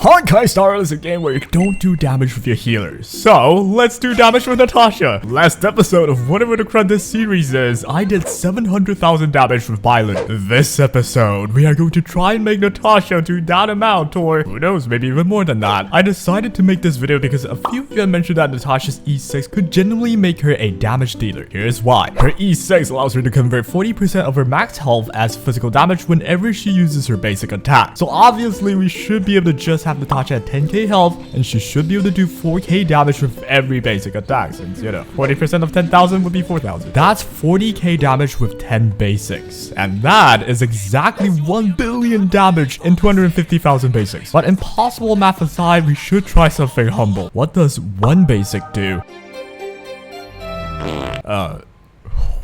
Honkai Star is a game where you don't do damage with your healers. So, let's do damage with Natasha. Last episode of whatever the crud this series is, I did 700,000 damage with Bailu. This episode, we are going to try and make Natasha do that amount, or who knows, maybe even more than that. I decided to make this video because a few of you have mentioned that Natasha's E6 could genuinely make her a damage dealer. Here's why. Her E6 allows her to convert 40% of her max health as physical damage whenever she uses her basic attack. So obviously, we should be able to just have Natasha at 10k health, and she should be able to do 4k damage with every basic attack, since, you know, 40% of 10,000 would be 4,000. That's 40k damage with 10 basics, and that is exactly 1 billion damage in 250,000 basics. But impossible math aside, we should try something humble. What does 1 basic do?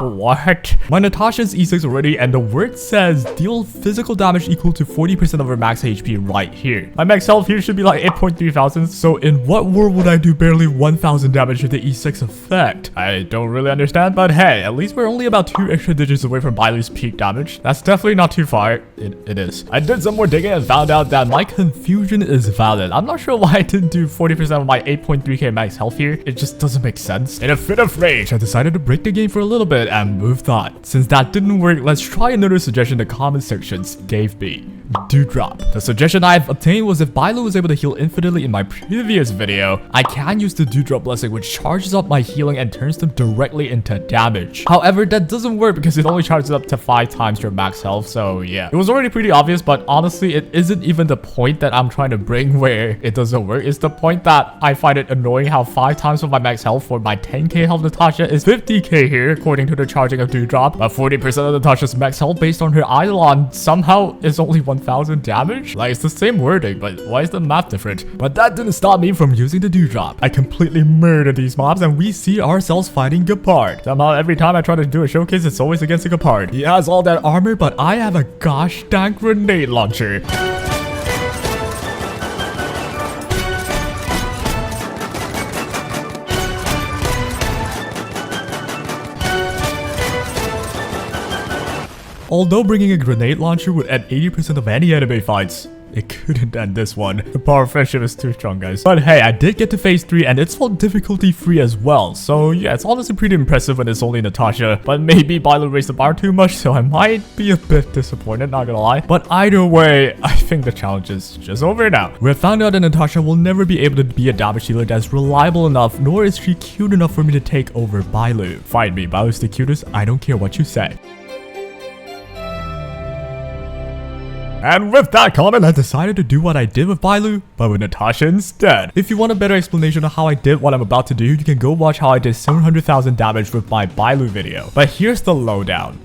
What? My Natasha's E6 already, and the word says deal physical damage equal to 40% of her max HP right here. My max health here should be like 8.3 thousand, so in what world would I do barely 1,000 damage with the E6 effect? I don't really understand, but hey, at least we're only about 2 extra digits away from Bailu's peak damage. That's definitely not too far. It is. I did some more digging and found out that my confusion is valid. I'm not sure why I didn't do 40% of my 8.3k max health here. It just doesn't make sense. In a fit of rage, I decided to break the game for a little bit and moved on. Since that didn't work, let's try another suggestion the comment sections gave me. Dewdrop. The suggestion I've obtained was if Bailu was able to heal infinitely in my previous video, I can use the Dewdrop blessing, which charges up my healing and turns them directly into damage. However, that doesn't work because it only charges up to 5 times your max health, so yeah. It was already pretty obvious, but honestly, it isn't even the point that I'm trying to bring where it doesn't work. It's the point that I find it annoying how 5 times of my max health for my 10k health Natasha is 50k here, according to the charging of Dewdrop, but 40% of Natasha's max health based on her Eidolon somehow is only 1,000 damage? Like, it's the same wording, but why is the math different? But that didn't stop me from using the Dewdrop. I completely murdered these mobs, and we see ourselves fighting Gepard. Somehow, every time I try to do a showcase, it's always against a Gepard. He has all that armor, but I have a gosh dang grenade launcher. Although bringing a grenade launcher would end 80% of any anime fights, it couldn't end this one. The power of friendship is too strong, guys. But hey, I did get to phase 3 and it's felt difficulty free as well. So yeah, it's honestly pretty impressive when it's only Natasha. But maybe Bailu raised the bar too much, so I might be a bit disappointed, not gonna lie. But either way, I think the challenge is just over now. We have found out that Natasha will never be able to be a damage dealer that's reliable enough, nor is she cute enough for me to take over Bailu. Fight me, Bailu's the cutest, I don't care what you say. And with that comment, I decided to do what I did with Bailu, but with Natasha instead. If you want a better explanation of how I did what I'm about to do, you can go watch how I did 700,000 damage with my Bailu video. But here's the lowdown.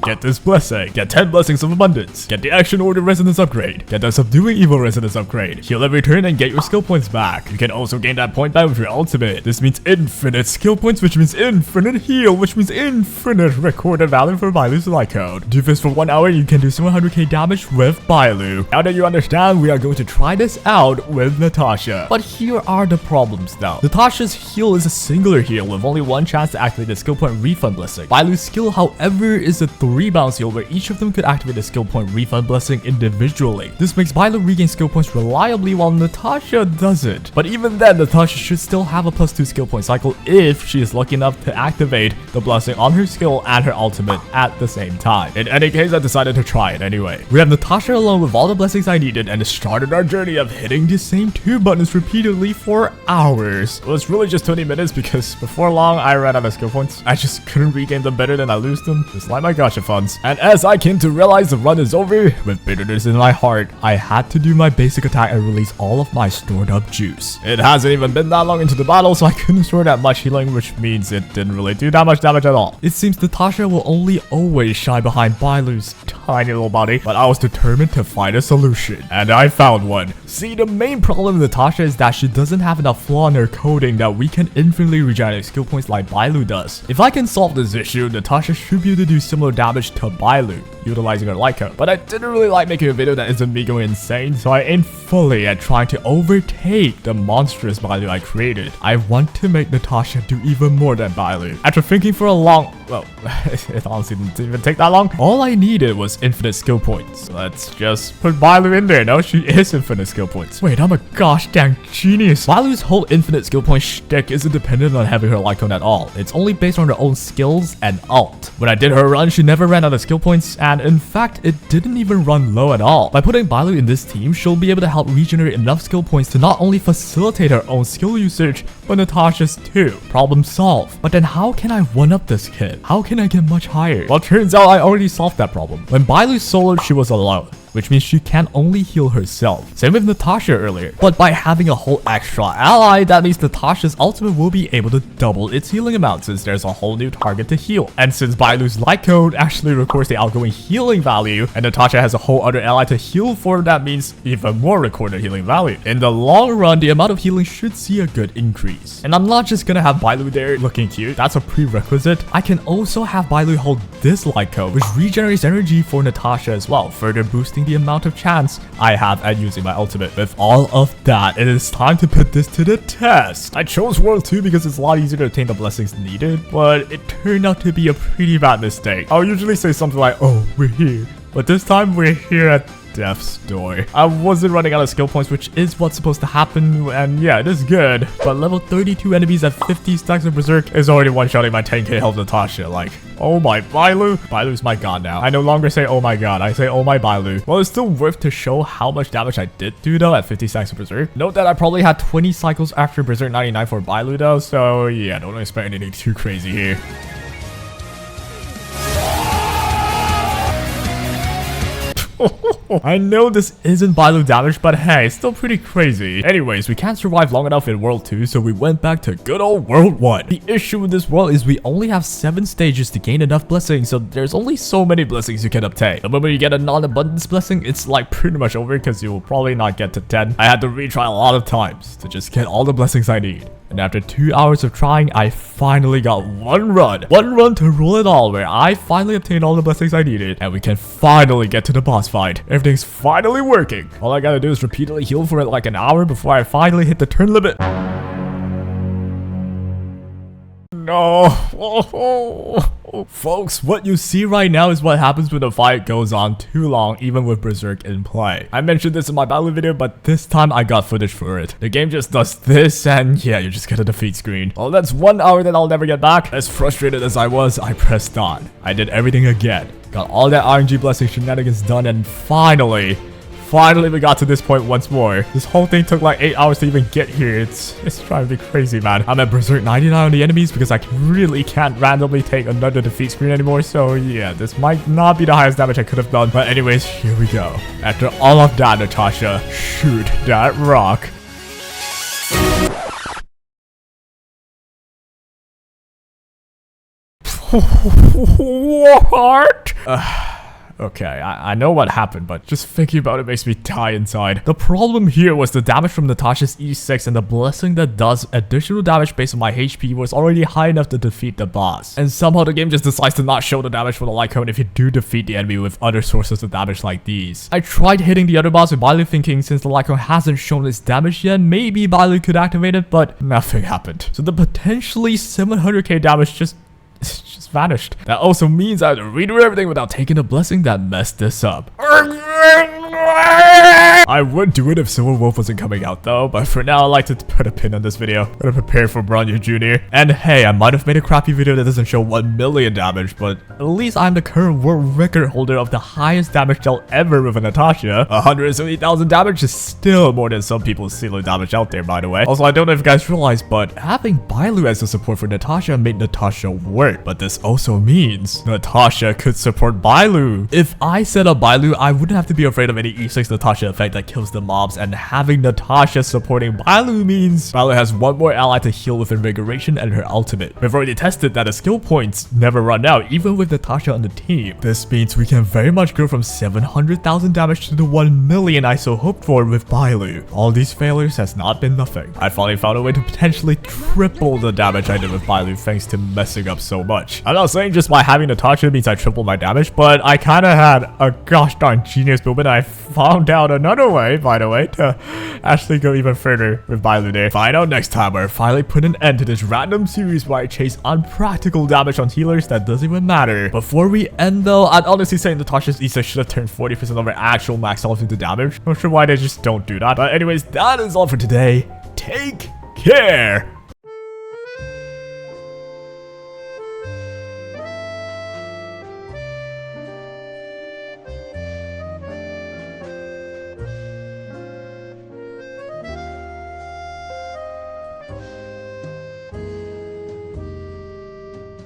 Get this blessing, get 10 blessings of abundance, get the action order resonance upgrade, get the subduing evil resonance upgrade, heal every turn and get your skill points back. You can also gain that point back with your ultimate. This means infinite skill points, which means infinite heal, which means infinite recorded value for Bailu's light code. Do this for 1 hour, you can do 700k damage with Bailu. Now that you understand, we are going to try this out with Natasha. But here are the problems though. Natasha's heal is a singular heal with only 1 chance to activate the skill point refund blessing. Bailu's skill, however, is a 3 bounce heal where each of them could activate the skill point refund blessing individually. This makes Bailu regain skill points reliably while Natasha doesn't. But even then, Natasha should still have a +2 skill point cycle if she is lucky enough to activate the blessing on her skill and her ultimate at the same time. In any case, I decided to try it anyway. We have Natasha alone with all the blessings I needed and started our journey of hitting the same 2 buttons repeatedly for hours. It was really just 20 minutes because before long, I ran out of skill points. I just couldn't regain them better than I lose them, just like my gacha funds. And as I came to realize the run is over, with bitterness in my heart, I had to do my basic attack and release all of my stored up juice. It hasn't even been that long into the battle, so I couldn't store that much healing, which means it didn't really do that much damage at all. It seems Natasha will only always shine behind Bailu's tiny little body, but I was determined to find a solution. And I found one. See, the main problem with Natasha is that she doesn't have enough flaw in her coding that we can infinitely regenerate skill points like Bailu does. If I can solve this issue, Natasha should be able to do similar damage to Bailu. utilizing her light cone. But I didn't really like making a video that isn't me going insane, so I aimed fully at trying to overtake the monstrous Bailu I created. I want to make Natasha do even more than Bailu. After thinking for a long, well, it honestly didn't even take that long. All I needed was infinite skill points. Let's just put Bailu in there. No, she is infinite skill points. Wait, I'm a gosh dang genius. Bailu's whole infinite skill point shtick isn't dependent on having her light cone at all. It's only based on her own skills and ult. When I did her run, she never ran out of skill points, and in fact, it didn't even run low at all. By putting Bailu in this team, she'll be able to help regenerate enough skill points to not only facilitate her own skill usage, but Natasha's too. Problem solved. But then how can I one-up this kid? How can I get much higher? Well, turns out I already solved that problem. When Bailu soloed, she was alone, which means she can only heal herself. Same with Natasha earlier. But by having a whole extra ally, that means Natasha's ultimate will be able to double its healing amount since there's a whole new target to heal. And since Bailu's light cone actually records the outgoing healing value, and Natasha has a whole other ally to heal for, that means even more recorded healing value. In the long run, the amount of healing should see a good increase. And I'm not just gonna have Bailu there looking cute, that's a prerequisite. I can also have Bailu hold this light cone, which regenerates energy for Natasha as well, further boosting the amount of chance I have at using my ultimate. With all of that, it is time to put this to the test. I chose World 2 because it's a lot easier to obtain the blessings needed, but it turned out to be a pretty bad mistake. I'll usually say something like, oh, we're here. But this time we're here at Death's Door. I wasn't running out of skill points, which is what's supposed to happen, and yeah, it is good. But level 32 enemies at 50 stacks of Berserk is already one-shotting my 10k health Natasha. Like, oh my Bailu. Bailu's my god now. I no longer say oh my god, I say oh my Bailu. Well, it's still worth to show how much damage I did do though at 50 stacks of Berserk. Note that I probably had 20 cycles after Berserk 99 for Bailu though, so yeah, don't expect anything too crazy here. I know this isn't Bailu damage, but hey, it's still pretty crazy. Anyways, we can't survive long enough in World 2, so we went back to good old World 1. The issue with this world is we only have 7 stages to gain enough blessings, so there's only so many blessings you can obtain. The moment you get a non-abundance blessing, it's like pretty much over because you will probably not get to 10. I had to retry a lot of times to just get all the blessings I need. And after 2 hours of trying, I finally got one run to rule it all, where I finally obtained all the blessings I needed, and we can finally get to the boss fight. Everything's finally working. All I gotta do is repeatedly heal for like an hour before I finally hit the turn limit. No. Folks, what you see right now is what happens when the fight goes on too long, even with Berserk in play. I mentioned this in my Bailu video, but this time I got footage for it. The game just does this, and yeah, you just get a defeat screen. Well, that's 1 hour that I'll never get back. As frustrated as I was, I pressed on. I did everything again. Got all that RNG blessing shenanigans done, and finally we got to this point once more. This whole thing took like 8 hours to even get here. It's driving me crazy, man. I'm at Berserk 99 on the enemies because I really can't randomly take another defeat screen anymore. So yeah, this might not be the highest damage I could have done. But anyways, here we go. After all of that, Natasha, shoot that rock. What? Okay, I know what happened, but just thinking about it makes me die inside. The problem here was the damage from Natasha's E6, and the blessing that does additional damage based on my HP was already high enough to defeat the boss. And somehow the game just decides to not show the damage for the light cone if you do defeat the enemy with other sources of damage like these. I tried hitting the other boss with Bailu, thinking since the light cone hasn't shown its damage yet, maybe Bailu could activate it, but nothing happened. So the potentially 700k damage just vanished. That also means I had to redo everything without taking a blessing that messed this up. I would do it if Silver Wolf wasn't coming out though, but for now I like to put a pin on this video. Gotta prepare for Bronze Jr. And hey, I might have made a crappy video that doesn't show 1 million damage, but at least I'm the current world record holder of the highest damage dealt ever with a Natasha. 170,000 damage is still more than some people's ceiling damage out there, by the way. Also, I don't know if you guys realize, but having Bailu as a support for Natasha made Natasha work, but this also means Natasha could support Bailu. If I set up Bailu, I wouldn't have to be afraid of any E6 Natasha effect that kills the mobs, and having Natasha supporting Bailu means Bailu has one more ally to heal with Invigoration and her ultimate. We've already tested that the skill points never run out even with Natasha on the team. This means we can very much go from 700,000 damage to the 1 million I so hoped for with Bailu. All these failures has not been nothing. I finally found a way to potentially triple the damage I did with Bailu thanks to messing up so much. I'm not saying just by having Natasha means I tripled my damage, but I kinda had a gosh darn genius moment. I found out another way, by the way, to actually go even further with Bailu there. Find out next time where I finally put an end to this random series where I chase unpractical damage on healers that doesn't even matter. Before we end though, I'd honestly say Natasha's E6 should have turned 40% of her actual max health into damage. I'm not sure why they just don't do that. But anyways, that is all for today. Take care.